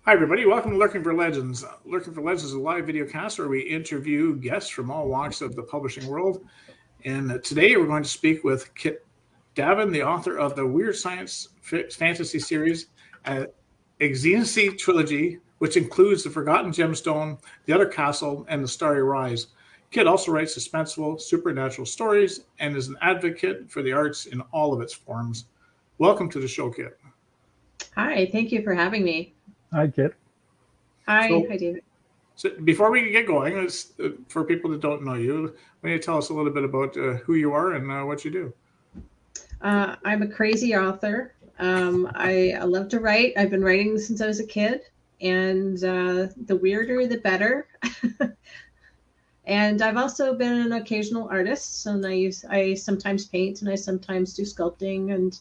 Hi, everybody. Welcome to Lurking for Legends. Lurking for Legends is a live video cast where we interview guests from all walks of the publishing world. And today we're going to speak with Kit Daven, the author of the weird science fantasy series, Xiinisi Trilogy, which includes The Forgotten Gemstone, The Other Castle, and The Starry Rise. Kit also writes suspenseful, supernatural stories and is an advocate for the arts in all of its forms. Welcome to the show, Kit. Hi, thank you for having me. Hi, Kit. Hi, David. So before we get going, for people that don't know you, why don't you tell us a little bit about who you are and what you do? I'm a crazy author. I love to write. I've been writing since I was a kid, and the weirder, the better. And I've also been an occasional artist, and I sometimes paint and I sometimes do sculpting, and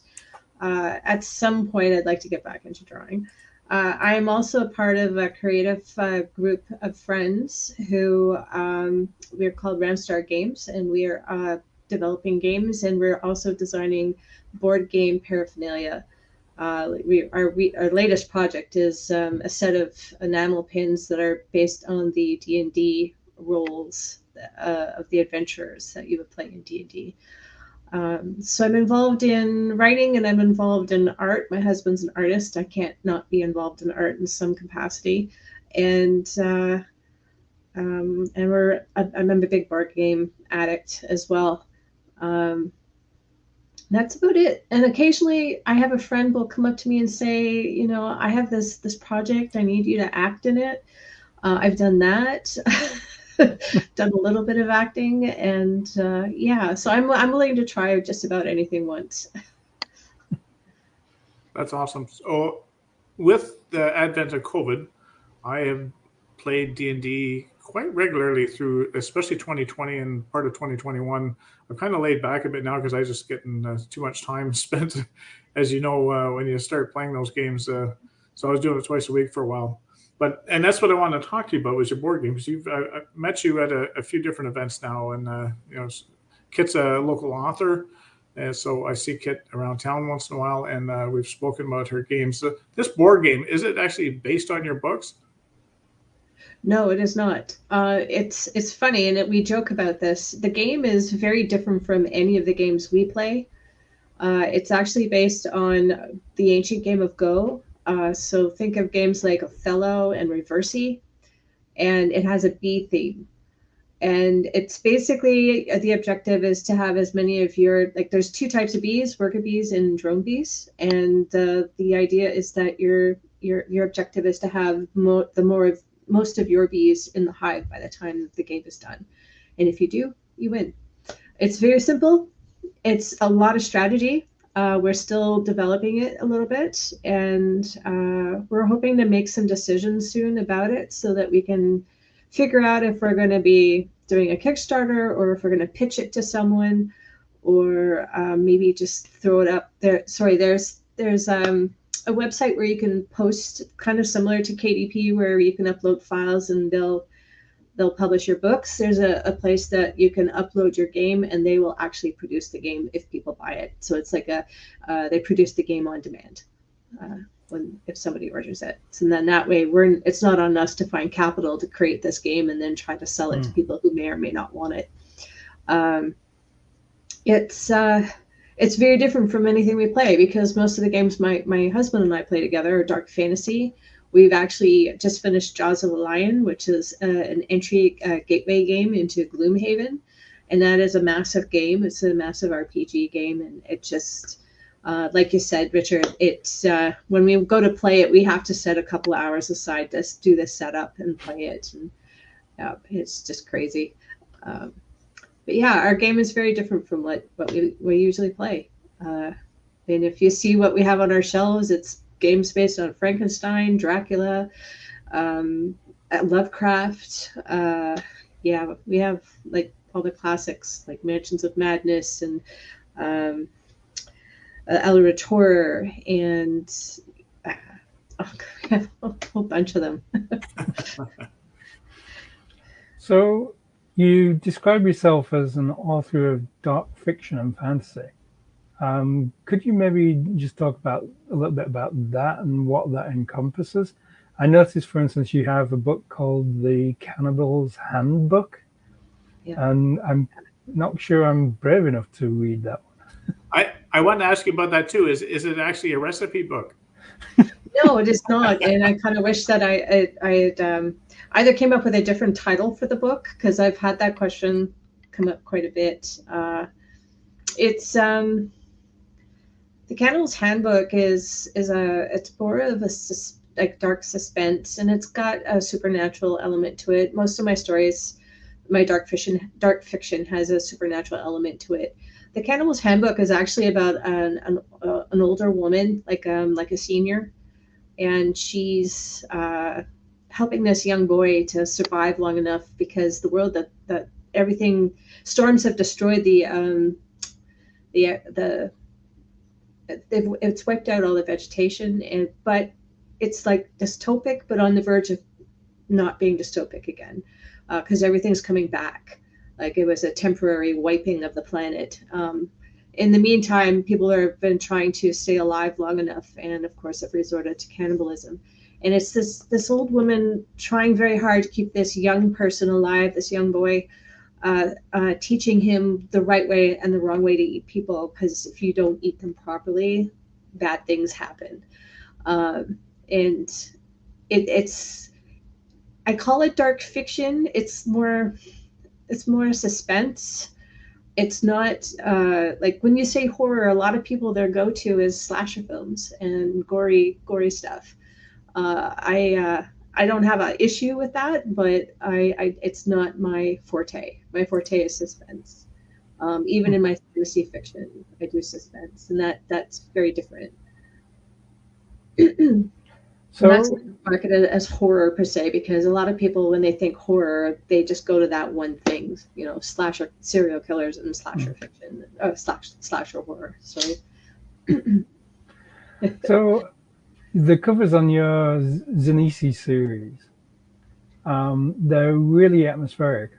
at some point I'd like to get back into drawing. I'm also a part of a creative group of friends who we're called Ramstar Games, and we are developing games, and we're also designing board game paraphernalia. Our latest project is a set of enamel pins that are based on the D&D roles of the adventurers that you would play in D&D. So I'm involved in writing and I'm involved in art. My husband's an artist. I can't not be involved in art in some capacity. And I'm a big board game addict as well. That's about it. And occasionally I have a friend will come up to me and say, you know, I have this project. I need you to act in it. I've done that. Done a little bit of acting, and so I'm willing to try just about anything once. That's awesome. So, with the advent of COVID, I have played D&D quite regularly through, especially 2020 and part of 2021. I've kind of laid back a bit now because I was just getting too much time spent, as you know, when you start playing those games. So I was doing it twice a week for a while. And that's what I wanted to talk to you about was your board games. I met you at a few different events now, and Kit's a local author, and so I see Kit around town once in a while, and we've spoken about her games. So this board game, is it actually based on your books? No, it is not. It's funny, and we joke about this. The game is very different from any of the games we play. It's actually based on the ancient game of Go. So think of games like Othello and Reversi, and it has a bee theme. And it's basically the objective is to have as many of there's two types of bees, worker bees and drone bees. And the idea is that your objective is to have most of your bees in the hive by the time the game is done. And if you do, you win. It's very simple. It's a lot of strategy. We're still developing it a little bit, and we're hoping to make some decisions soon about it so that we can figure out if we're going to be doing a Kickstarter or if we're going to pitch it to someone, or maybe just throw it up there. Sorry, there's a website where you can post, kind of similar to KDP, where you can upload files and they'll publish your books. There's a place that you can upload your game and they will actually produce the game if people buy it. So it's like they produce the game on demand if somebody orders it. So then that way it's not on us to find capital to create this game and then try to sell it to people who may or may not want it. It's very different from anything we play because most of the games my husband and I play together are dark fantasy. We've actually just finished Jaws of the Lion, which is an entry gateway game into Gloomhaven. And that is a massive game. It's a massive RPG game. And it just, like you said, Richard, it's when we go to play it, we have to set a couple of hours aside to do this setup and play it. And it's just crazy. But yeah, our game is very different from what we usually play. And if you see what we have on our shelves, it's games based on Frankenstein, Dracula, Lovecraft. We have like all the classics like Mansions of Madness and Eldritch Horror, and we have a whole bunch of them. So you describe yourself as an author of dark fiction and fantasy. Could you maybe just talk about a little bit about that and what that encompasses? I noticed, for instance, you have a book called The Cannibal's Handbook, Yeah. and I'm not sure I'm brave enough to read that one. I want to ask you about that too. Is it actually a recipe book? No, it is not, and I kind of wish that I had either came up with a different title for the book, because I've had that question come up quite a bit. It's The Cannibal's Handbook is it's more of a like dark suspense, and it's got a supernatural element to it. Most of my stories, my dark fiction has a supernatural element to it. The Cannibal's Handbook is actually about an older woman, like a senior, and she's helping this young boy to survive long enough, because the world that everything, storms have destroyed it's wiped out all the vegetation, but it's like dystopic, but on the verge of not being dystopic again, because everything's coming back. Like, it was a temporary wiping of the planet. In the meantime, people have been trying to stay alive long enough, and of course have resorted to cannibalism. And it's this old woman trying very hard to keep this young person alive, this young boy, teaching him the right way and the wrong way to eat people, because if you don't eat them properly, bad things happen. And it's I call it dark fiction. It's more suspense. It's not like, when you say horror, a lot of people, their go-to is slasher films and gory stuff. I don't have an issue with that, but it's not my forte. My forte is suspense. Even in my fantasy fiction, I do suspense, and that's very different. So that's not marketed as horror per se, because a lot of people, when they think horror, they just go to that one thing, slasher, serial killers, and slasher fiction, slasher horror. Sorry. So the covers on your Xiinisi series, they're really atmospheric,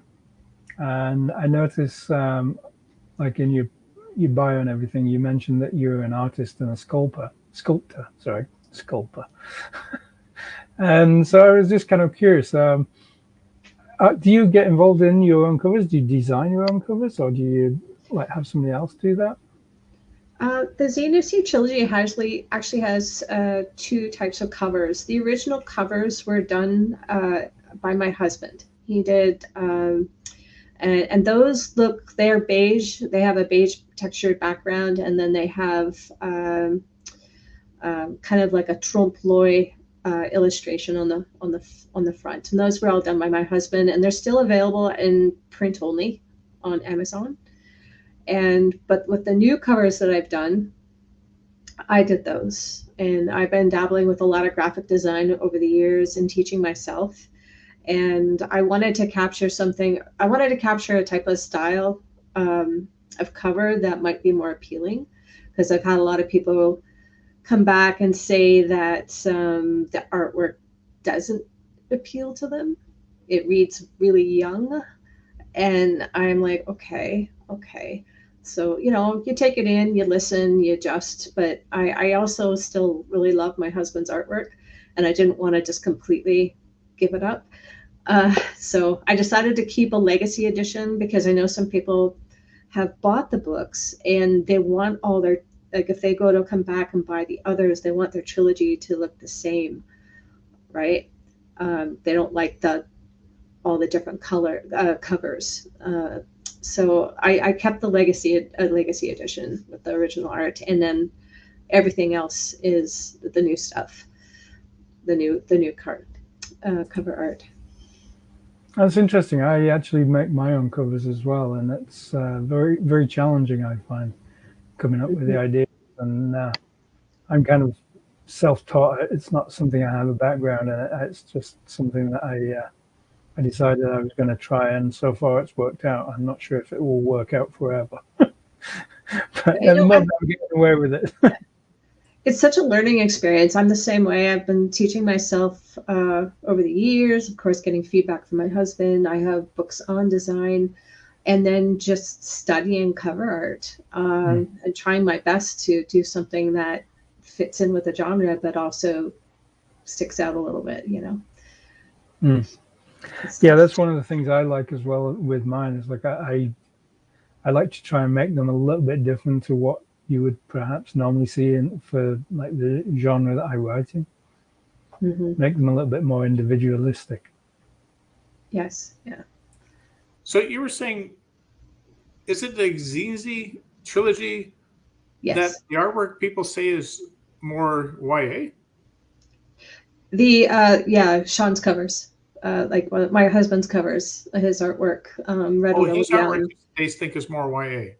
and I notice, like in your bio and everything, you mentioned that you're an artist and a sculptor. And so I was just kind of curious, do you get involved in your own covers? Do you design your own covers, or do you have somebody else do that? The Xiinisi Trilogy actually has two types of covers. The original covers were done by my husband. He did, and those they're beige. They have a beige textured background, and then they have kind of like a trompe-l'oeil illustration on the front. And those were all done by my husband, and they're still available in print only on Amazon. But with the new covers that I've done, I did those, and I've been dabbling with a lot of graphic design over the years and teaching myself. And I wanted to capture something. I wanted to capture a type of style of cover that might be more appealing, because I've had a lot of people come back and say that the artwork doesn't appeal to them. It reads really young, and I'm like, okay. So, you take it in, you listen, you adjust. But I also still really love my husband's artwork, and I didn't want to just completely give it up. So I decided to keep a legacy edition, because I know some people have bought the books and they want all their, like, if they go to come back and buy the others, they want their trilogy to look the same, right? They don't like all the different color covers. So I kept the legacy edition with the original art, and then everything else is the new stuff, the new cover art. That's interesting. I actually make my own covers as well, and it's very, very challenging, I find, coming up with the ideas. And I'm kind of self-taught. It's not something I have a background in. It's just something that I decided I was going to try, and so far it's worked out. I'm not sure if it will work out forever, but I'm getting away with it. It's such a learning experience. I'm the same way. I've been teaching myself over the years, of course, getting feedback from my husband. I have books on design, and then just studying cover art and trying my best to do something that fits in with the genre, but also sticks out a little bit, you know. Yeah, that's one of the things I like as well with mine. Is like I like to try and make them a little bit different to what you would perhaps normally see for like the genre that I write in. Make them a little bit more individualistic. Yes, yeah. So you were saying, is it the Xiinisi Trilogy that Yes. the artwork people say is more YA? The Sean's covers, like my husband's covers, his artwork, read a Oh, little his artwork young. they think is more YA.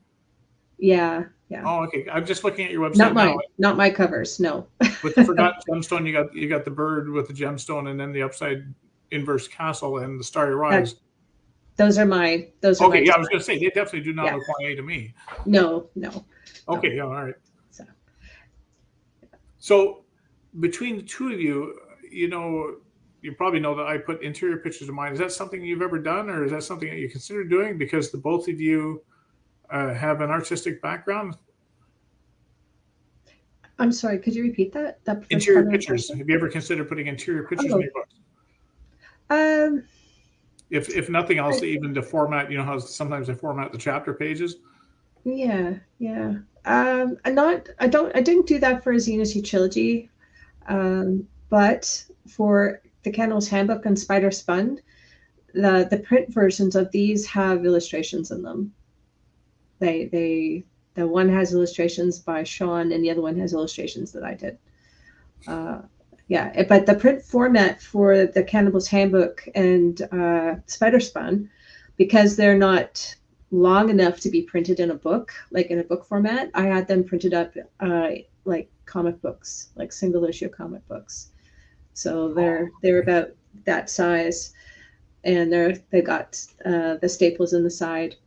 Yeah, yeah. Oh, okay. I'm just looking at your Not website now. mine, not my covers. No. With the Forgotten Gemstone, you got the bird with the gemstone, and then the upside inverse castle and the Starry Rise. Those are my. Those are Okay, my yeah, I was going to say they definitely do not Yeah. look YA to me. No. Okay, yeah, all right. So. So between the two of you, you know, you probably know that I put interior pictures of mine. Is that something you've ever done, or is that something that you consider doing? Because the both of you have an artistic background. I'm sorry. Could you repeat that? That first Interior part of the pictures. question? Have you ever considered putting interior pictures in your books? If nothing else, even to format, you know how sometimes they format the chapter pages. Yeah. I didn't do that for a Xiinisi Trilogy, but for the Candle's Handbook and Spider Spun, the print versions of these have illustrations in them. The one has illustrations by Sean, and the other one has illustrations that I did. Yeah, but the print format for the Cannibals Handbook and Spider Spun, because they're not long enough to be printed in a book, like in a book format, I had them printed up like comic books, like single issue comic books. So they're about that size, and they got the staples in the side,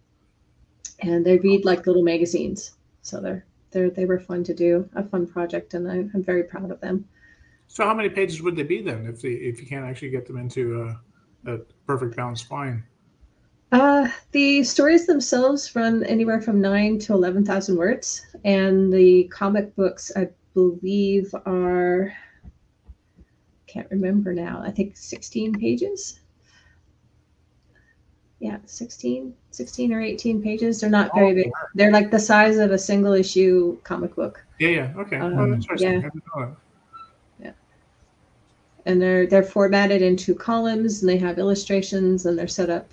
and they read like little magazines. So they were fun to do, a fun project, and I'm very proud of them. So how many pages would they be then if you can't actually get them into a perfect balanced spine? The stories themselves run anywhere from 9,000 to 11,000 words, and the comic books, I believe, are, can't remember now, I think 16 pages. Yeah, 16 or 18 pages. They're not very big. They're like the size of a single issue comic book. Yeah. Okay. That's interesting. Yeah. I didn't know that. Yeah. And they're formatted into columns, and they have illustrations, and they're set up.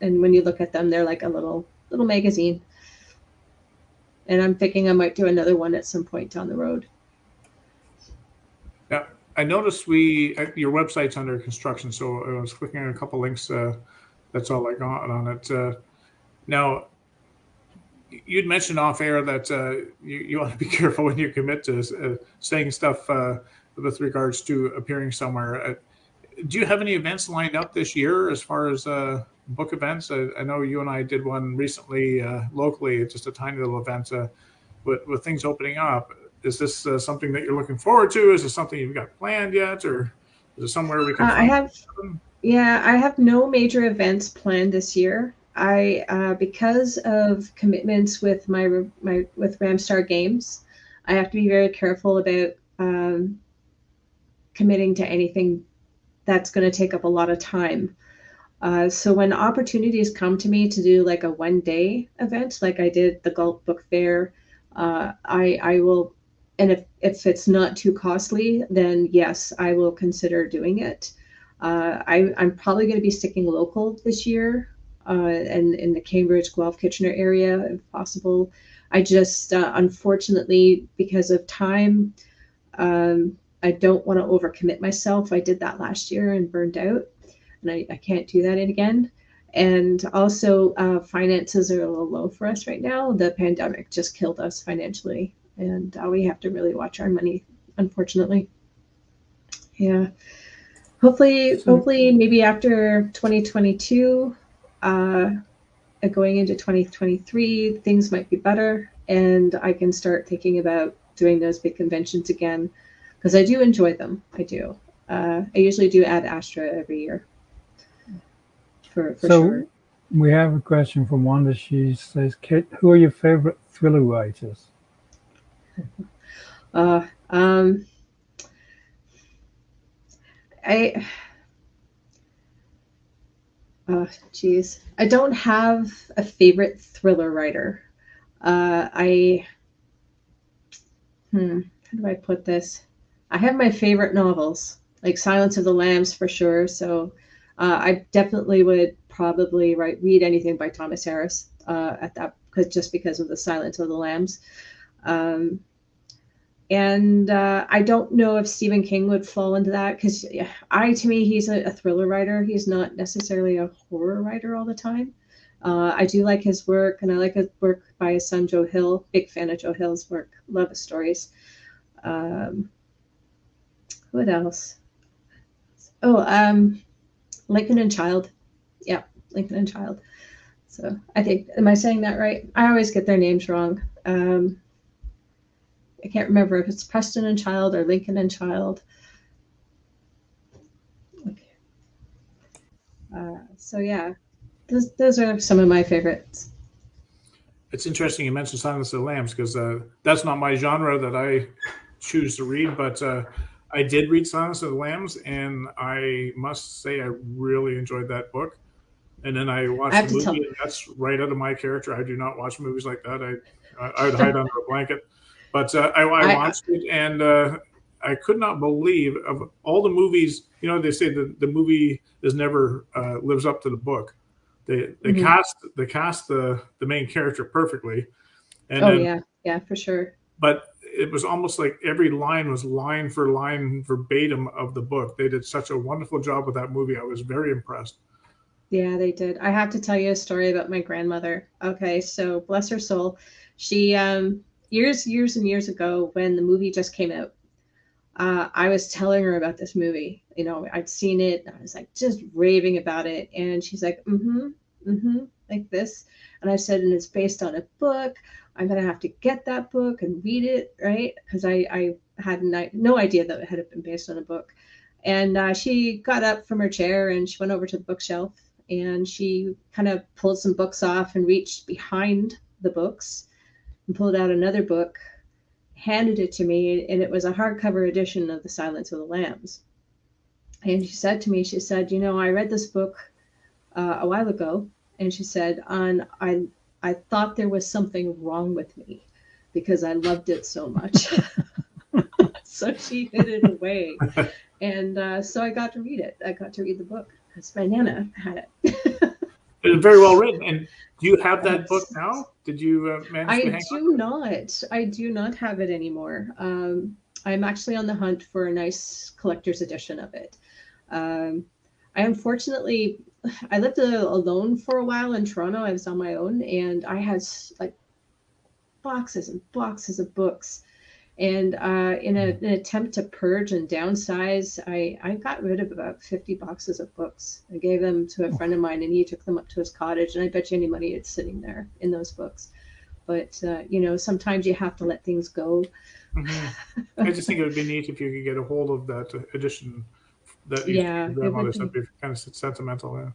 And when you look at them, they're like a little magazine. And I'm thinking I might do another one at some point down the road. Yeah, I noticed your website's under construction, so I was clicking on a couple links. That's all I got on it. Now, you'd mentioned off air that you want to be careful when you commit to saying stuff with regards to appearing somewhere. Do you have any events lined up this year as far as book events? I know you and I did one recently locally, just a tiny little event with things opening up. Is this something that you're looking forward to? Is this something you've got planned yet, or is it somewhere we can find? I have no major events planned this year. I because of commitments with with Ramstar Games, I have to be very careful about committing to anything that's going to take up a lot of time. So when opportunities come to me to do like a 1-day event, like I did the Gulp Book Fair, I will, and if it's not too costly, then yes, I will consider doing it. I'm probably going to be sticking local this year, and in the Cambridge, Guelph, Kitchener area, if possible. I just, unfortunately, because of time, I don't want to overcommit myself. I did that last year and burned out, and I can't do that again. And also, finances are a little low for us right now. The pandemic just killed us financially, and we have to really watch our money, unfortunately. Yeah. Hopefully, maybe after 2022, going into 2023, things might be better, and I can start thinking about doing those big conventions again, because I do enjoy them. I do. I usually do Ad Astra every year. For sure. We have a question from Wanda. She says, Kit, who are your favorite thriller writers? oh, geez. I don't have a favorite thriller writer. I, how do I put this? I have my favorite novels, like Silence of the Lambs for sure. So I definitely would probably read anything by Thomas Harris at that, because of the Silence of the Lambs. And I don't know if Stephen King would fall into that, because to me, he's a thriller writer. He's not necessarily a horror writer all the time. I do like his work, and I like his work by his son, Joe Hill. Big fan of Joe Hill's work. Love his stories. What else? Oh, Lincoln and Child. Yeah, Lincoln and Child. So I think, am I saying that right? I always get their names wrong. I can't remember if it's Preston and Child or Lincoln and Child. Okay. So yeah, those are some of my favorites. It's interesting you mentioned Silence of the Lambs, because that's not my genre that I choose to read, but I did read Silence of the Lambs, and I must say I really enjoyed that book. And then I watched the movie, and that's right out of my character. I do not watch movies like that. I would hide under a blanket. But I watched it, and I could not believe, of all the movies, they say the movie never lives up to the book. They cast the main character perfectly. And yeah, for sure. But it was almost like every line was line for line verbatim of the book. They did such a wonderful job with that movie. I was very impressed. Yeah, they did. I have to tell you a story about my grandmother. Okay, so bless her soul. She years and years ago, when the movie just came out, I was telling her about this movie. I'd seen it. I was like just raving about it, and she's like, like this. And I said, and it's based on a book. I'm gonna have to get that book and read it, right? Because I had no idea that it had been based on a book. And she got up from her chair and she went over to the bookshelf, and she kind of pulled some books off and reached behind the books and pulled out another book, handed it to me, and it was a hardcover edition of The Silence of the Lambs. And she said to me, I read this book a while ago, and she said, I thought there was something wrong with me because I loved it so much. So she hid it away. And so I got to read it. I got to read the book because my Nana had it. It was very well written. And do you have that book now? Did you manage to hang on? I do not have it anymore. I'm actually on the hunt for a nice collector's edition of it. I lived alone for a while in Toronto. I was on my own, and I had like boxes and boxes of books. And in an attempt to purge and downsize, I got rid of about 50 boxes of books. I gave them to a friend of mine, and he took them up to his cottage, and I bet you any money it's sitting there in those books. But, sometimes you have to let things go. Mm-hmm. I just think it would be neat if you could get a hold of that edition that your grandmother said. Be kind of sentimental. Yeah.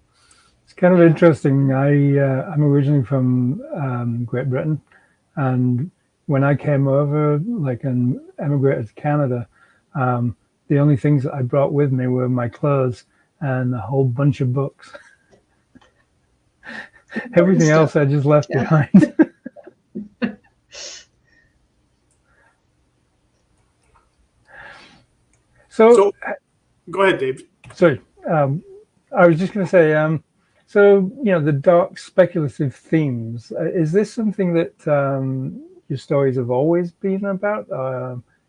It's kind of interesting. I'm originally from Great Britain, and when I came over, and emigrated to Canada, the only things that I brought with me were my clothes and a whole bunch of books. Everything else I just left behind. So, go ahead, Dave. Sorry, I was just going to say, the dark speculative themes, is this something that your stories have always been about,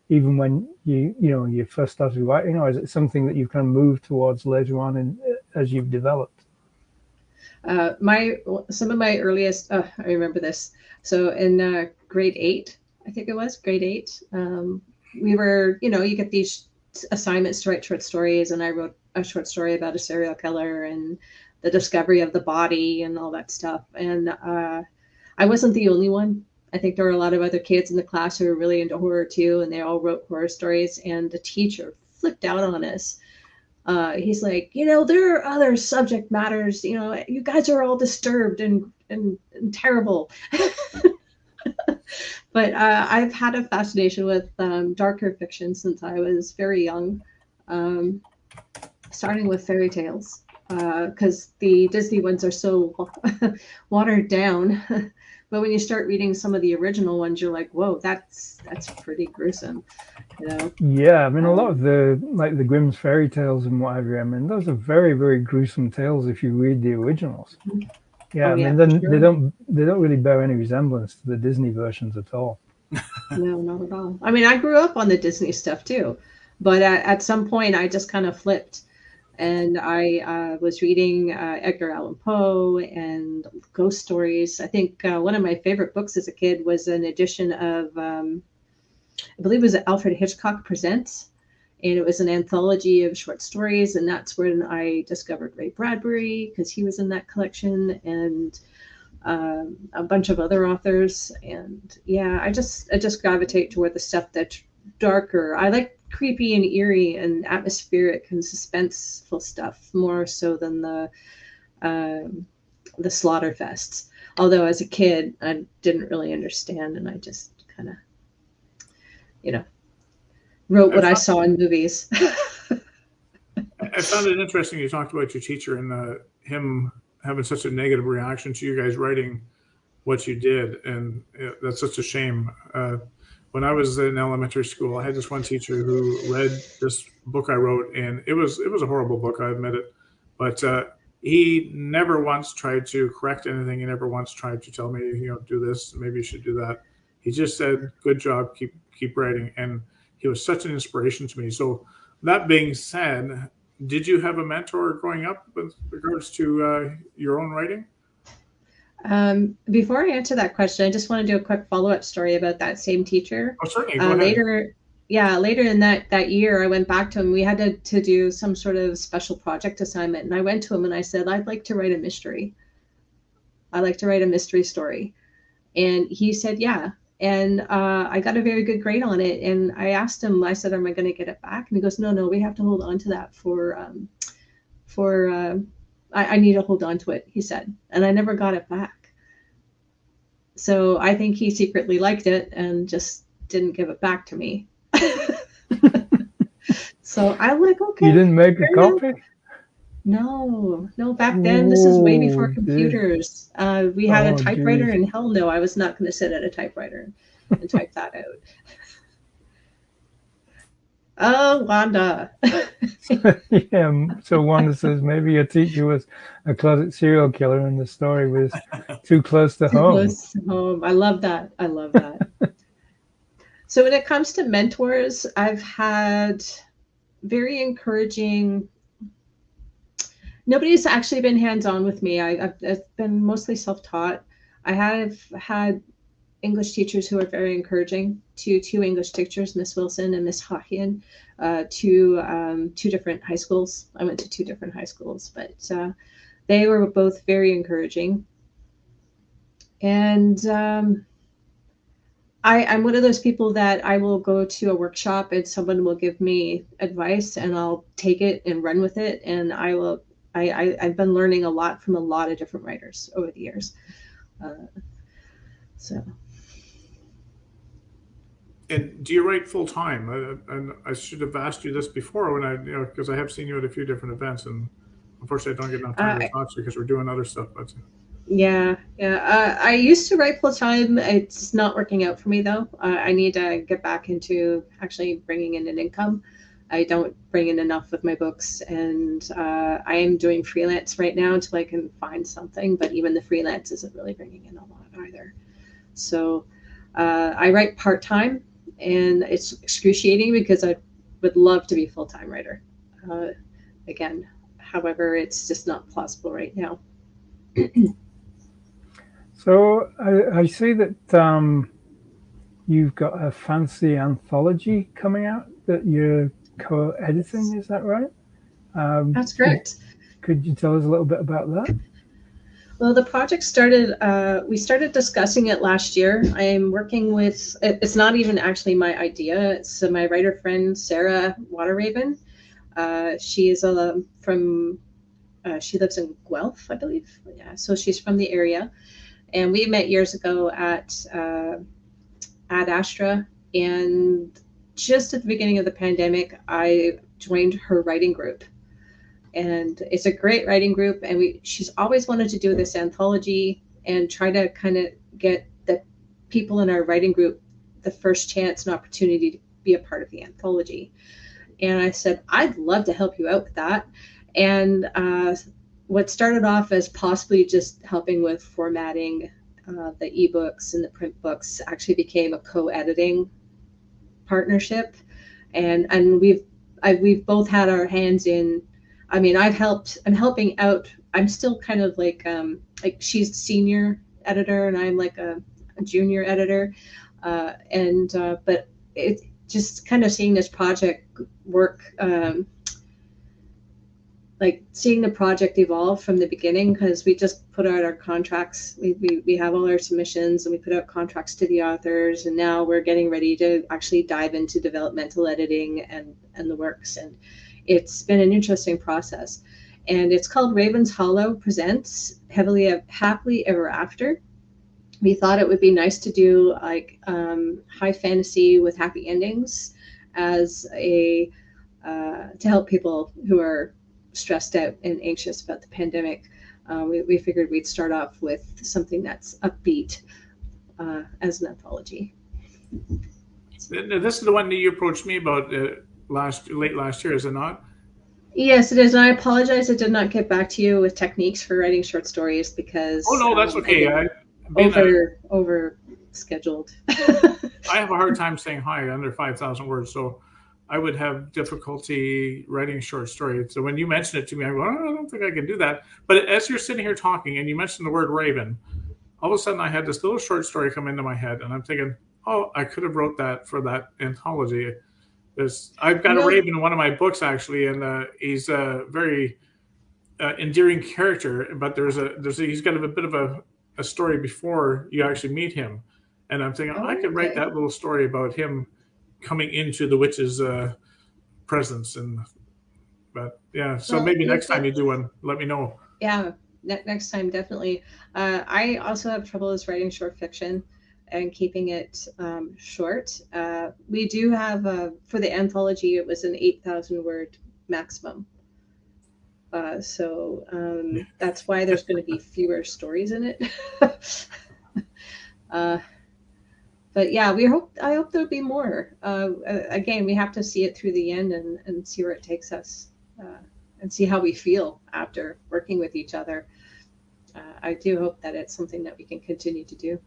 even when you first started writing, or is it something that you've kind of moved towards later on as you've developed? Some of my earliest, I remember this. So in grade 8, I think it was grade 8, we were, you get these assignments to write short stories, and I wrote a short story about a serial killer and the discovery of the body and all that stuff. And I wasn't the only one. I think there were a lot of other kids in the class who were really into horror too, and they all wrote horror stories. And the teacher flipped out on us. He's like, there are other subject matters. You guys are all disturbed and terrible. But I've had a fascination with darker fiction since I was very young. starting with fairy tales, because the Disney ones are so watered down. But when you start reading some of the original ones, you're like, whoa, that's pretty gruesome, you know. Yeah, I mean, a lot of the the Grimm's fairy tales and whatever. I mean, those are very, very gruesome tales if you read the originals. Yeah, Oh, I yeah, mean, for then sure. they don't really bear any resemblance to the Disney versions at all. No, not at all. I mean, I grew up on the Disney stuff too, but at some point I just kind of flipped, and I was reading Edgar Allan Poe and ghost stories. I think one of my favorite books as a kid was an edition of, I believe it was Alfred Hitchcock Presents, and it was an anthology of short stories, and that's when I discovered Ray Bradbury, because he was in that collection, and a bunch of other authors. And yeah, I just gravitate toward the stuff that's darker. I like creepy and eerie and atmospheric and suspenseful stuff more so than the slaughter fests. Although as a kid, I didn't really understand, and I just kind of, wrote what I saw in movies. I found it interesting you talked about your teacher and him having such a negative reaction to you guys writing what you did, and that's such a shame. When I was in elementary school, I had this one teacher who read this book I wrote, and it was a horrible book, I admit it, but he never once tried to correct anything. He never once tried to tell me, do this, maybe you should do that. He just said, "Good job, keep writing," and he was such an inspiration to me. So, that being said, did you have a mentor growing up with regards to your own writing? Before I answer that question, I just want to do a quick follow-up story about that same teacher. Oh, certainly. Go ahead. Later in that year, I went back to him. We had to do some sort of special project assignment, and I went to him and I said, "I'd like to write a mystery. I like to write a mystery story." And he said, "Yeah." And I got a very good grade on it. And I asked him, I said, "Am I going to get it back?" And he goes, No, we have to hold on to that I need to hold on to it," he said. And I never got it back. So I think he secretly liked it and just didn't give it back to me. So I'm like, okay. You didn't make a copy? No, back then, this is way before Oh, computers. We had a typewriter, geez. and hell no, I was not going to sit at a typewriter and type that out. Oh, Wanda. Yeah, so Wanda says maybe your teacher was a closet serial killer and the story was too close to home. Close to home. I love that. So when it comes to mentors, I've had very encouraging. Nobody's actually been hands-on with me. I've been mostly self-taught. I have had English teachers who are very encouraging. Two English teachers, Miss Wilson and Miss Hawkian, two different high schools. I went to two different high schools, but they were both very encouraging. And I'm one of those people that I will go to a workshop and someone will give me advice and I'll take it and run with it. And I've been learning a lot from a lot of different writers over the years. And do you write full time? And I should have asked you this before because I have seen you at a few different events, and unfortunately, I don't get enough time to talk to you because we're doing other stuff. But yeah. I used to write full time. It's not working out for me though. I need to get back into actually bringing in an income. I don't bring in enough with my books, and I am doing freelance right now until I can find something. But even the freelance isn't really bringing in a lot either. So I write part time. And it's excruciating because I would love to be a full-time writer. Again, however, it's just not plausible right now. So I see that you've got a fancy anthology coming out that you're co-editing. Is that right? That's correct. Could you tell us a little bit about that? Well, the project started, we started discussing it last year. I am working with, it's not even actually my idea. It's my writer friend, Sarah Waterraven. She is she lives in Guelph, I believe. Yeah, so she's from the area. And we met years ago at Ad Astra. And just at the beginning of the pandemic, I joined her writing group. and it's a great writing group. And she's always wanted to do this anthology and try to kind of get the people in our writing group the first chance and opportunity to be a part of the anthology. And I said, I'd love to help you out with that. And what started off as possibly just helping with formatting the ebooks and the print books actually became a co-editing partnership. And we've both had our hands in. I mean, I'm helping out. I'm still kind of like she's senior editor and I'm like a junior editor. But it just kind of seeing this project work, like seeing the project evolve from the beginning, because we just put out our contracts. We have all our submissions and we put out contracts to the authors, and now we're getting ready to actually dive into developmental editing and the works. And it's been an interesting process. And it's called Raven's Hollow Presents Happily Ever After. We thought it would be nice to do like high fantasy with happy endings as a to help people who are stressed out and anxious about the pandemic. We figured we'd start off with something that's upbeat as an anthology. This is the one that you approached me about late last year, is it not? Yes, it is. And I apologize I did not get back to you with techniques for writing short stories because oh no, that's okay. Over scheduled. I have a hard time saying hi under 5,000 words, so I would have difficulty writing a short story. So when you mentioned it to me, I go, oh, I don't think I can do that. But as you're sitting here talking and you mentioned the word raven, all of a sudden I had this little short story come into my head, and I'm thinking, oh, I could have wrote that for that anthology. I've got a raven in one of my books actually, and he's a very endearing character. But he's got a bit of a story before you actually meet him, and I'm thinking I could write that little story about him coming into the witch's presence. But yeah, so maybe next time you do one, let me know. Yeah, next time definitely. I also have trouble with writing short fiction and keeping it short. We do have for the anthology, it was an 8,000 word maximum. So that's why there's going to be fewer stories in it. But yeah, I hope there'll be more. Again, we have to see it through the end and see where it takes us, and see how we feel after working with each other. I do hope that it's something that we can continue to do.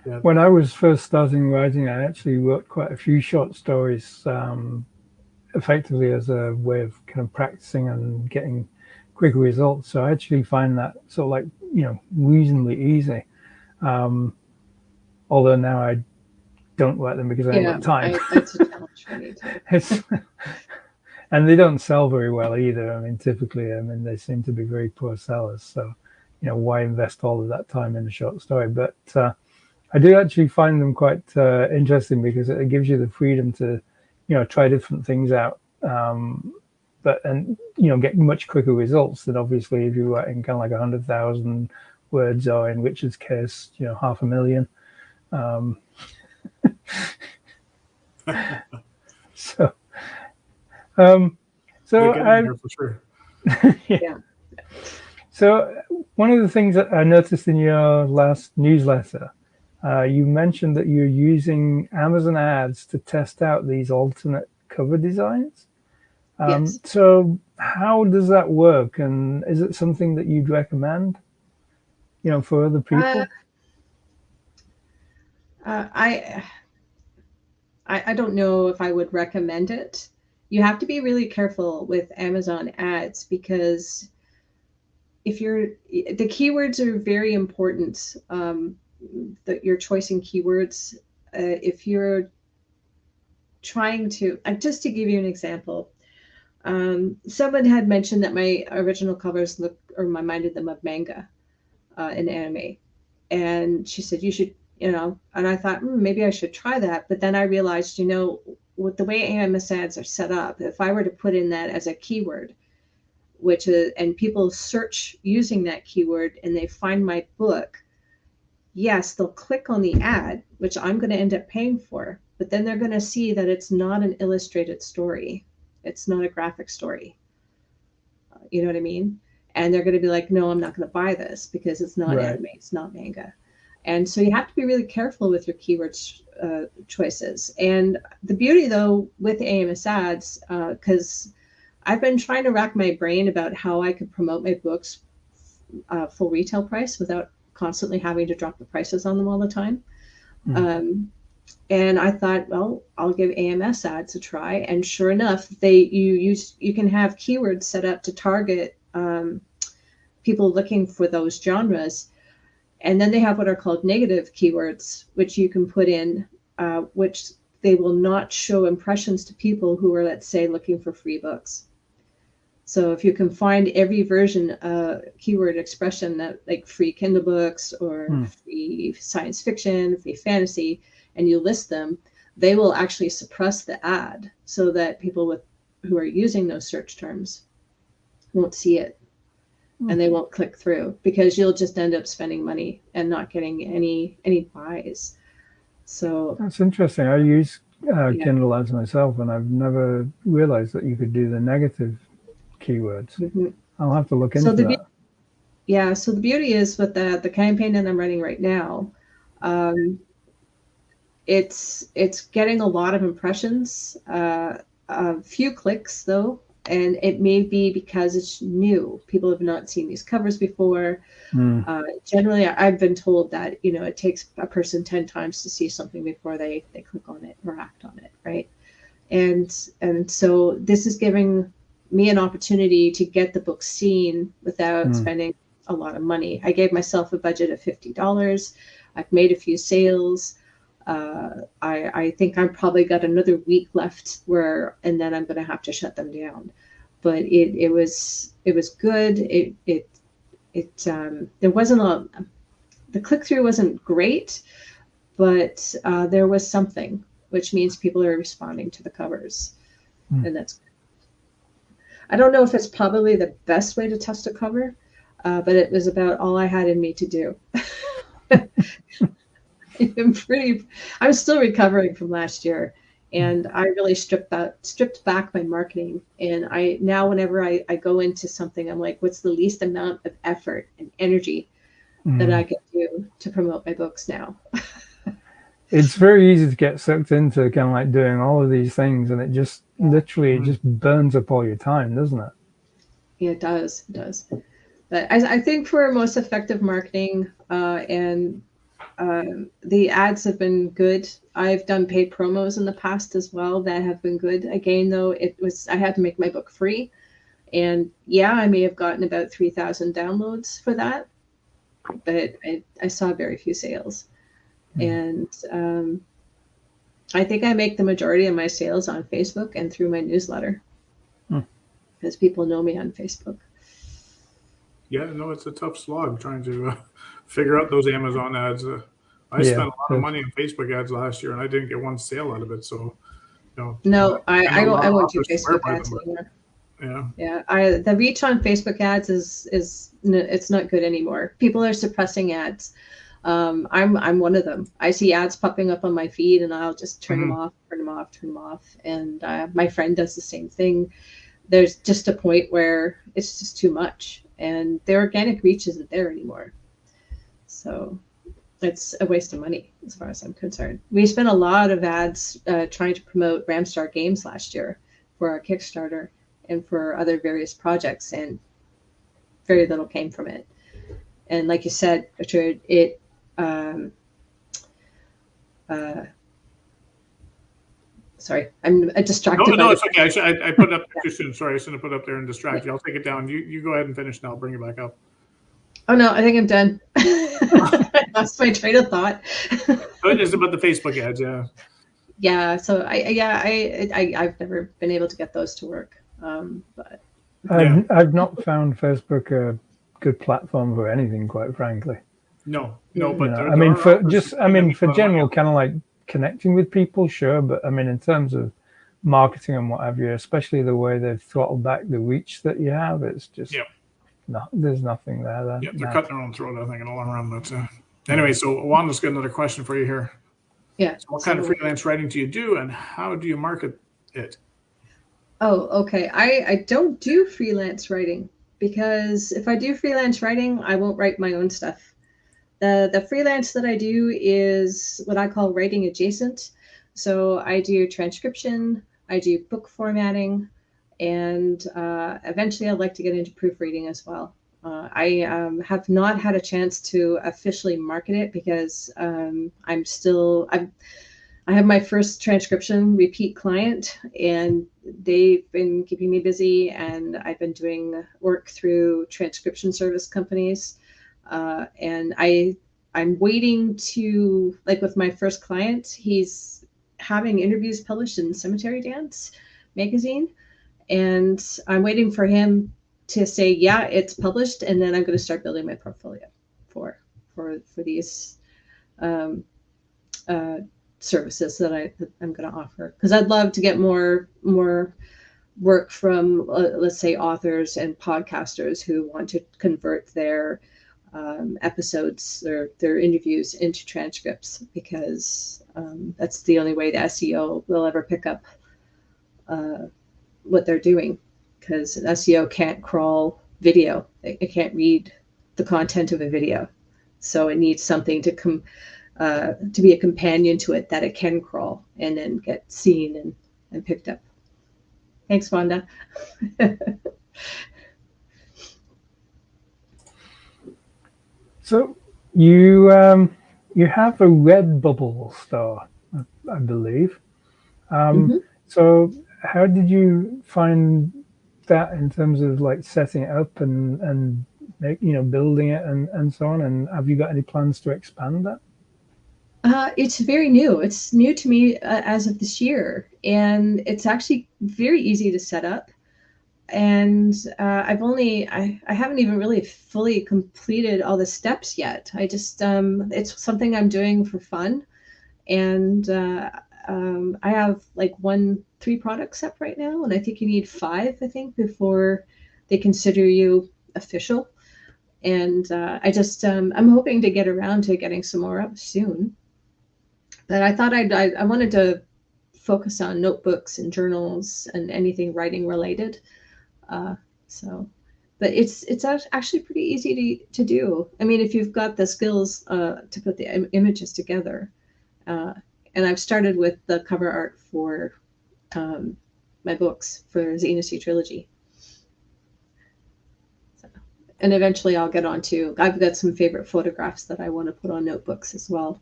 Yeah. When I was first starting writing, I actually wrote quite a few short stories, effectively as a way of kind of practicing and getting quicker results. So I actually find that sort of like, reasonably easy. Although now I don't write them because I haven't got time. It's a challenge for me too. And they don't sell very well either. I mean, typically, they seem to be very poor sellers. So, why invest all of that time in a short story? But I do actually find them quite interesting because it gives you the freedom to, try different things out, and get much quicker results than obviously if you're writing kind of like 100,000 words, or in Richard's case, 500,000. So for sure. Yeah. So one of the things that I noticed in your last newsletter, you mentioned that you're using Amazon ads to test out these alternate cover designs. Yes. So how does that work, and is it something that you'd recommend, for other people? I don't know if I would recommend it. You have to be really careful with Amazon ads because the keywords are very important. That your choice in keywords. If you're trying to, just to give you an example, someone had mentioned that my original covers reminded them of manga in anime, and she said you should. And I thought maybe I should try that. But then I realized, with the way AMS ads are set up, if I were to put in that as a keyword, and people search using that keyword and they find my book, yes, they'll click on the ad, which I'm going to end up paying for. But then they're going to see that it's not an illustrated story. It's not a graphic story. You know what I mean? And they're going to be like, no, I'm not going to buy this because it's not Right. anime, it's not manga. And so you have to be really careful with your keyword choices. And the beauty, though, with AMS ads, because I've been trying to rack my brain about how I could promote my books full retail price without constantly having to drop the prices on them all the time. And I thought, well, I'll give AMS ads a try. And sure enough, you can have keywords set up to target people looking for those genres. And then they have what are called negative keywords, which you can put in, which they will not show impressions to people who are, let's say, looking for free books. So if you can find every version keyword expression that like free Kindle books or free science fiction, free fantasy, and you list them, they will actually suppress the ad so that people who are using those search terms won't see it. And they won't click through because you'll just end up spending money and not getting any buys. So that's interesting. I use Kindle ads myself, and I've never realized that you could do the negative keywords. I'll have to look into that. Yeah. So the beauty is with the campaign that I'm running right now, it's getting a lot of impressions, a few clicks though. And it may be because it's new. People have not seen these covers before. Generally, I've been told that, it takes a person 10 times to see something before they click on it or act on it, right? And so this is giving me an opportunity to get the book seen without spending a lot of money. I gave myself a budget of $50. I've made a few sales. I think I've probably got another week left and then I'm going to have to shut them down. But it was good. There wasn't the click through wasn't great, but there was something, which means people are responding to the covers, and that's good. I don't know if it's probably the best way to test a cover, but it was about all I had in me to do. I'm still recovering from last year, and I really stripped back my marketing. And now whenever I go into something, I'm like, what's the least amount of effort and energy that I can do to promote my books now? It's very easy to get sucked into kind of like doing all of these things, and it just literally just burns up all your time, doesn't it? Yeah, it does. It does. But I think for most effective marketing and the ads have been good. I've done paid promos in the past as well that have been good. Again, though, I had to make my book free, and I may have gotten about 3,000 downloads for that, but I saw very few sales. And I think I make the majority of my sales on Facebook and through my newsletter because people know me on Facebook. Yeah, no, it's a tough slog trying to figure out those Amazon ads. I spent a lot of money on Facebook ads last year, and I didn't get one sale out of it. So, no, I won't do Facebook ads anymore. Yeah. The reach on Facebook ads is it's not good anymore. People are suppressing ads. I'm one of them. I see ads popping up on my feed, and I'll just turn them off. And my friend does the same thing. There's just a point where it's just too much, and their organic reach isn't there anymore. So it's a waste of money as far as I'm concerned. We spent a lot of ads trying to promote Ramstar Games last year for our Kickstarter and for other various projects, and very little came from it. And like you said, Richard, it sorry, I'm distracted. No, it's okay. I put it up there too soon. Sorry, I shouldn't have put it up there and distract you. I'll take it down. You go ahead and finish, and I'll bring it back up. Oh no, I think I'm done. I lost my train of thought. It's about the Facebook ads, yeah. Yeah, so I've never been able to get those to work. But I've not found Facebook a good platform for anything, quite frankly. No, but I mean, for general kind of like connecting with people, sure, but I mean, in terms of marketing and what have you, especially the way they've throttled back the reach that you have, it's just there's nothing there. Yeah, they're cutting their own throat, I think, in the long run. But anyway, so Wanda's got another question for you here. Yeah. So what kind of freelance writing do you do, and how do you market it? Oh, okay. I don't do freelance writing because if I do freelance writing, I won't write my own stuff. The freelance that I do is what I call writing adjacent. So I do transcription, I do book formatting, and eventually I'd like to get into proofreading as well. I have not had a chance to officially market it because I have my first transcription repeat client, and they've been keeping me busy, and I've been doing work through transcription service companies, and I'm waiting to, like, with my first client, he's having interviews published in Cemetery Dance magazine, and I'm waiting for him to say, yeah, it's published, and then I'm going to start building my portfolio for these um, uh, services that I'm going to offer, because I'd love to get more work from let's say authors and podcasters who want to convert their episodes, their interviews into transcripts, because that's the only way the SEO will ever pick up what they're doing, because SEO can't crawl video. It can't read the content of a video. So it needs something to be a companion to it that it can crawl and then get seen and picked up. Thanks, Wanda. So you you have a Redbubble store, I believe. Mm-hmm. So how did you find that in terms of like setting it up and building it and so on? And have you got any plans to expand that? It's very new. It's new to me as of this year, and it's actually very easy to set up. And I haven't even really fully completed all the steps yet. I just it's something I'm doing for fun, and I have like 3 products up right now, and I think you need 5, I think, before they consider you official. And I'm hoping to get around to getting some more up soon. But I thought I wanted to focus on notebooks and journals and anything writing related. Uh, so, but it's actually pretty easy to do. I mean, if you've got the skills to put the images together. And I've started with the cover art for my books for Xiinisi Trilogy. So, and eventually I'll get on to, I've got some favorite photographs that I want to put on notebooks as well.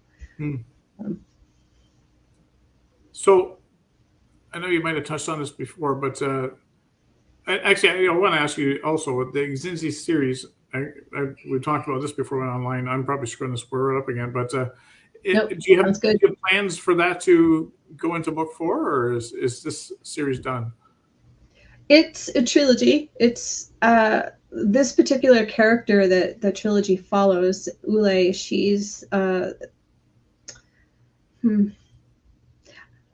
So I know you might have touched on this before, but actually, I want to ask you also, the Xiinisi series, we talked about this before we went online. I'm probably screwing this word up again, but Nope, do you have good. plans for that to go into book 4, or is this series done? It's a trilogy. It's this particular character that the trilogy follows, Wily. She's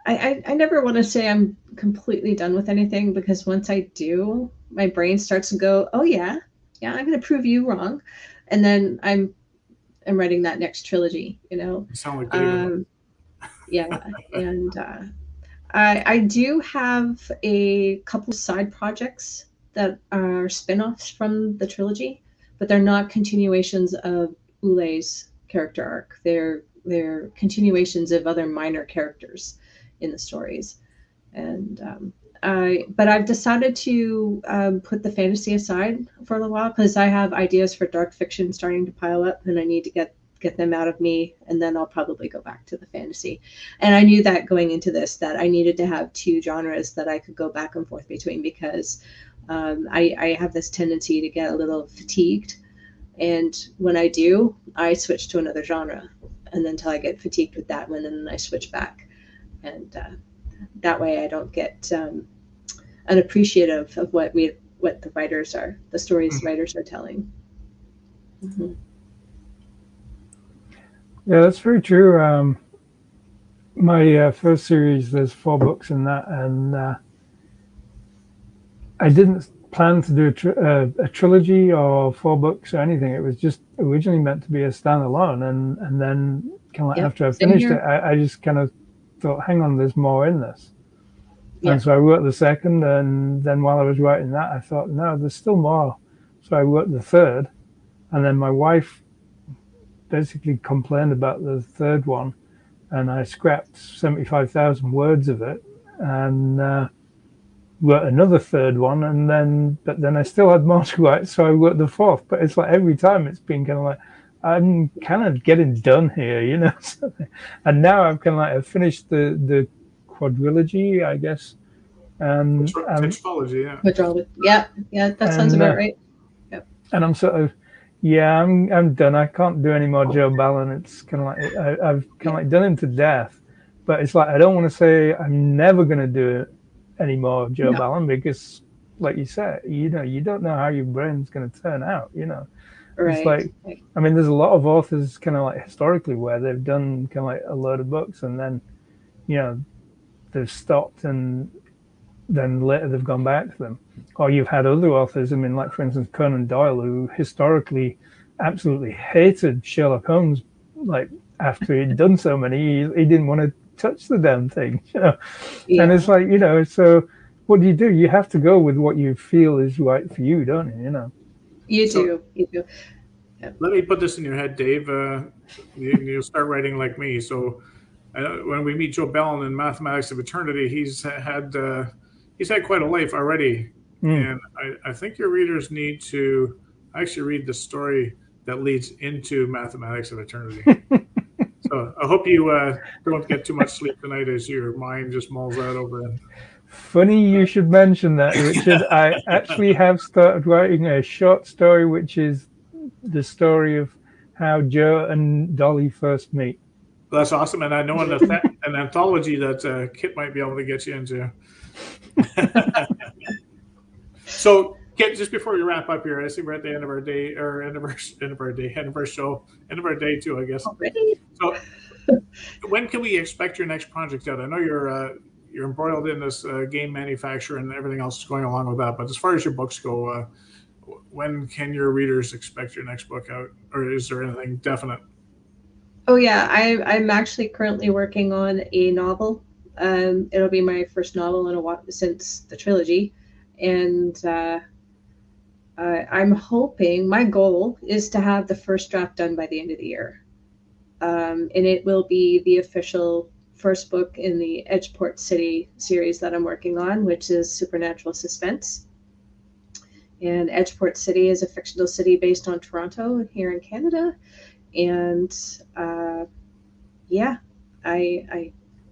I never want to say I'm completely done with anything, because once I do, my brain starts to go, oh yeah, I'm going to prove you wrong, and then I'm writing that next trilogy. You sound like Daven. Yeah, and I do have a couple side projects that are spin-offs from the trilogy, but they're not continuations of Wily's character arc. They're continuations of other minor characters in the stories. And but I've decided to put the fantasy aside for a little while, because I have ideas for dark fiction starting to pile up, and I need to get them out of me, and then I'll probably go back to the fantasy. And I knew that going into this, that I needed to have 2 genres that I could go back and forth between, because I have this tendency to get a little fatigued, and when I do, I switch to another genre, and then until I get fatigued with that one, and then I switch back. And that way I don't get unappreciative of what the writers are, the stories writers are telling. Mm-hmm. Yeah, that's very true. My first series, there's 4 books in that, and I didn't plan to do a trilogy or 4 books or anything. It was just originally meant to be a standalone, and then kind of after I finished it, I just kind of thought, hang on, there's more in this. Yeah. And so I wrote the second, and then while I was writing that, I thought, no, there's still more. So I wrote the third, and then my wife basically complained about the third one, and I scrapped 75,000 words of it, and wrote another third one, but then I still had more to write, so I wrote the fourth. But it's like every time it's been kind of like, I'm kind of getting done here, you know. And now I'm kind of like, I've finished the quadrilogy, I guess. And Tetralogy, yeah. Yeah, that sounds about right. Yep. And I'm sort of, yeah, I'm done. I can't do any more Joe Ballon. It's kind of like I've kind of like done him to death, but it's like I don't want to say I'm never going to do any more of Joe Ballon, because, like you said, you know, you don't know how your brain's going to turn out. You know, it's like, I mean, there's a lot of authors kind of like historically where they've done kind of like a load of books and then, you know, they've stopped and then later they've gone back to them. Or you've had other authors, I mean, like, for instance, Conan Doyle, who historically absolutely hated Sherlock Holmes, like, after he'd done so many, he didn't want to touch the damn thing, you know. Yeah. And it's like, you know, so what do? You have to go with what you feel is right for you, don't you, you know? You do. Yeah. Let me put this in your head, Dave. You'll start writing like me. So when we meet Joe Ballon in Mathematics of Eternity, he's had quite a life already. And I think your readers need to actually read the story that leads into Mathematics of Eternity. So I hope you don't get too much sleep tonight as your mind just mulls out over it. Funny you should mention that, Richard. I actually have started writing a short story, which is the story of how Joe and Dolly first meet. That's awesome. And I know an anthology that Kit might be able to get you into. So, Kit, just before we wrap up here, I see we're at the end of our day, or end of our show, end of our day too, I guess. Already? So, when can we expect your next project out? I know you're embroiled in this game manufacturer and everything else going along with that, but as far as your books go, when can your readers expect your next book out, or is there anything definite? Oh yeah, I'm actually currently working on a novel. It'll be my first novel in a while since the trilogy, and I'm hoping, my goal is to have the first draft done by the end of the year, and it will be the official first book in the Edgeport City series that I'm working on, which is supernatural suspense. And Edgeport City is a fictional city based on Toronto here in Canada. And I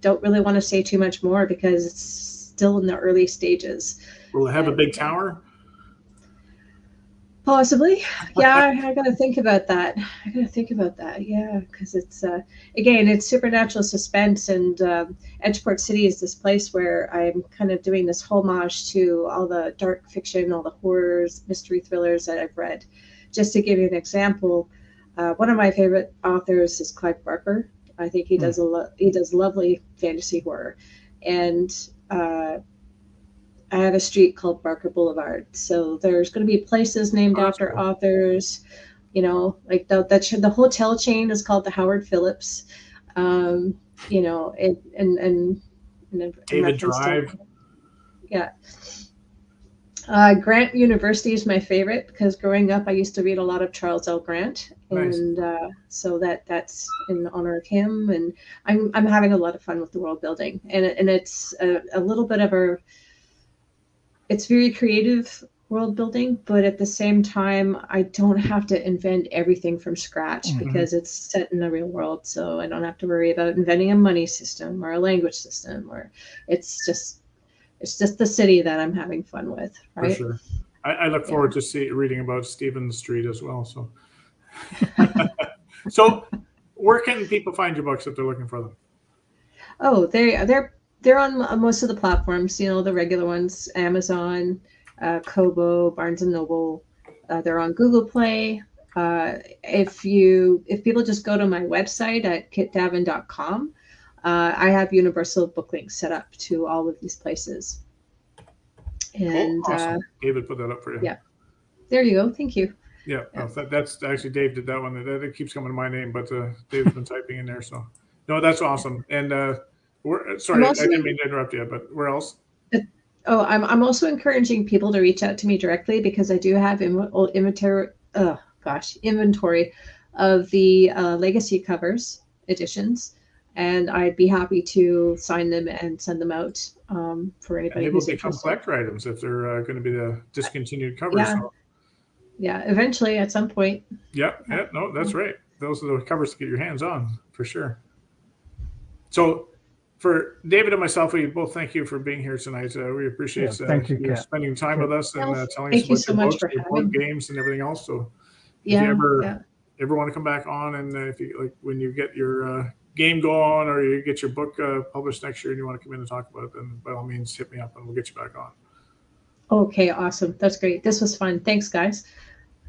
don't really want to say too much more because it's still in the early stages. Will it have a big tower? Possibly. Yeah, I got to think about that. Yeah, because it's, again, it's supernatural suspense, and Edgeport City is this place where I'm kind of doing this homage to all the dark fiction, all the horrors, mystery thrillers that I've read. Just to give you an example, one of my favorite authors is Clive Barker. I think he does lovely fantasy horror, and I have a street called Barker Boulevard. So there's going to be places named after authors, you know, like the hotel chain is called the Howard Phillips, you know, and David Drive. Yeah. Grant University is my favorite because growing up I used to read a lot of Charles L. Grant, and nice. So that's in honor of him, and I'm having a lot of fun with the world building, and it's a little bit of it's very creative world building, but at the same time I don't have to invent everything from scratch because it's set in the real world, so I don't have to worry about inventing a money system or a language system, or it's just the city that I'm having fun with, right? For sure. I look forward to reading about Stephen Street as well. So, so where can people find your books if they're looking for them? Oh, they're on most of the platforms, you know, the regular ones: Amazon, Kobo, Barnes and Noble. They're on Google Play. If people just go to my website at kitdaven.com, I have universal book links set up to all of these places. And awesome. David put that up for you. Yeah, there you go. Thank you. Yeah, that's actually Dave did that one. It keeps coming to my name, but Dave's been typing in there. So no, that's awesome. And sorry, I didn't mean to interrupt you, but where else? Oh, I'm also encouraging people to reach out to me directly because I do have inventory of the legacy covers editions, and I'd be happy to sign them and send them out for And anybody they will who's become interested. collector items if they're going to be the discontinued covers. Yeah, So, yeah, eventually at some point. yeah, no, that's right. Those are the covers to get your hands on for sure. So, for David and myself, we both thank you for being here tonight. We appreciate Thank you, you Kat. spending time with us and Well, telling us thank you about so your much books, for your board having me. games, and everything else. So, if you Yeah, yeah. ever want to come back on, and if you like when you get your game going or you get your book published next year, and you want to come in and talk about it, then by all means hit me up and we'll get you back on. Okay, awesome. That's great. This was fun. Thanks, guys.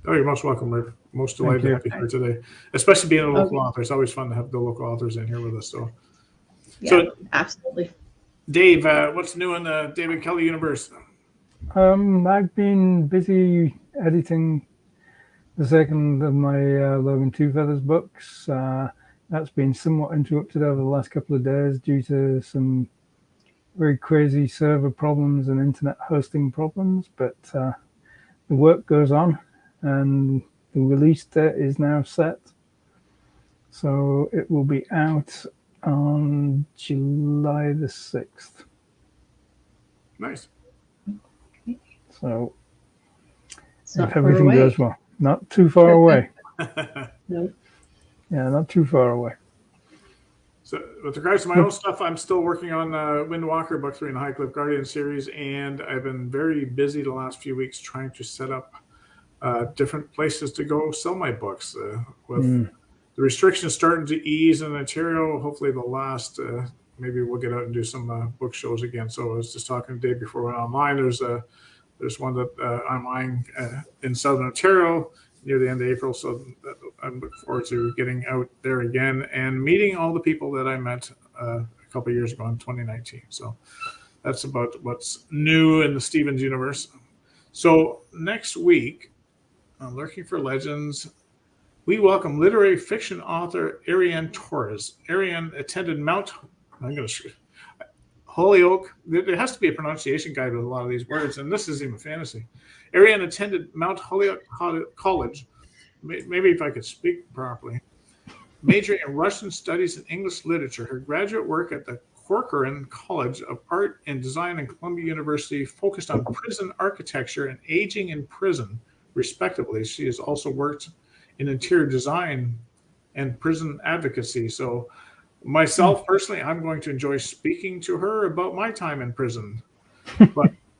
Oh, you're most welcome. We're most delighted Thank to you. have you here today, especially being a local Okay. author. It's always fun to have the local authors in here with us. So, Yeah, absolutely. Dave, what's new in the David Kelly universe? I've been busy editing the second of my Logan Two Feathers books. That's been somewhat interrupted over the last couple of days due to some very crazy server problems and internet hosting problems, but the work goes on, and the release date is now set. So it will be out on July the 6th. Nice. So It's if not far everything away. goes well, not too far away. No. Yeah, not too far away. So, with regards to my own stuff, I'm still working on Windwalker, Book 3 in the High Cliff Guardian series, and I've been very busy the last few weeks trying to set up different places to go sell my books. With the restrictions starting to ease in Ontario, hopefully they'll last. Maybe we'll get out and do some book shows again. So I was just talking the day before we went online. There's one that I'm eyeing in Southern Ontario near the end of April. So I'm looking forward to getting out there again and meeting all the people that I met a couple of years ago in 2019. So that's about what's new in the Stevens universe. So next week, Lurking for Legends, we welcome literary fiction author Ariane Torres. Ariane attended Mount. I'm going to Holyoke. There has to be a pronunciation guide with a lot of these words, and this isn't even fantasy. Ariane attended Mount Holyoke College. Maybe if I could speak properly. Majoring in Russian Studies and English Literature. Her graduate work at the Corcoran College of Art and Design and Columbia University focused on prison architecture and aging in prison, respectively. She has also worked in interior design and prison advocacy. So myself personally, I'm going to enjoy speaking to her about my time in prison.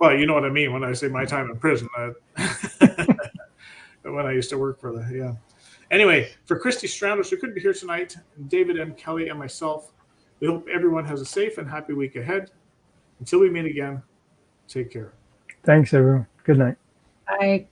But you know what I mean when I say my time in prison. When I used to work for the, yeah. Anyway, for Christy Strounders, who couldn't be here tonight, David and Kelly and myself, we hope everyone has a safe and happy week ahead. Until we meet again, take care. Thanks, everyone. Good night. Bye.